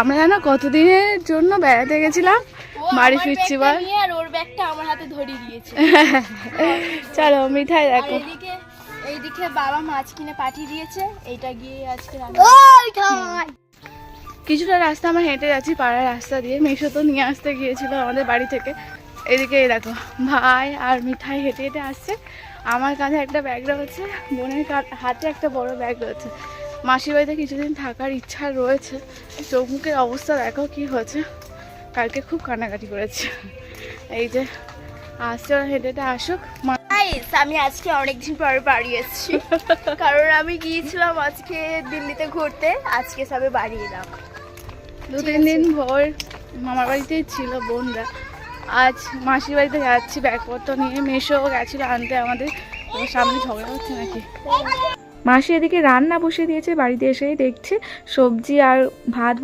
আমরা জানো কতদিনের জন্য বেড়াতে গেছিলাম, বাড়ি ফিরছি বল। আর ওর ব্যাগটা আমার হাতে ধরিয়ে দিয়েছে। চলো মিঠাই দেখো। এইদিকে বাবা মাছ কিনে পাঠিয়ে দিয়েছে, এইটা গিয়ে আজকে কিছুটা রাস্তা আমরা হেঁটে যাচ্ছি পাড়ার রাস্তা দিয়ে, মেশো তো নিয়ে আসতে গিয়েছিল আমাদের বাড়ি থেকে। এদিকে দেখো ভাই আর মিঠাই হেঁটে হেঁটে আসছে, আমার কাঁধে একটা ব্যাগ রয়েছে, বোনের হাতে একটা বড় ব্যাগ রয়েছে। মাসির বাড়িতে কিছুদিন থাকার ইচ্ছা রয়েছে, চোখ মুখের অবস্থা দেখো কি হয়েছে, কালকে খুব কান্নাকাটি করেছে। এই যে আসছে, ওরা হেঁটে হেঁটে আসুক। আমি আজকে অনেকদিন পরে বাড়ি এসেছি, কারণ আমি গিয়েছিলাম আজকে দিল্লিতে ঘুরতে, আজকে সবে বাড়ি এলাম। 2-3 দিন ভোর মামার বাড়িতেই ছিল বোনরা, আজ মাসির বাড়িতে যাচ্ছি ব্যাগপত্র নিয়ে। মেশো গেছিল আনতে আমাদের, ওর সামনে ঝগড়া হচ্ছে নাকি। মাসি এদিকে রান্না বসিয়ে দিয়েছে, বাড়িতে এসেই দেখছে সবজি আর ভাত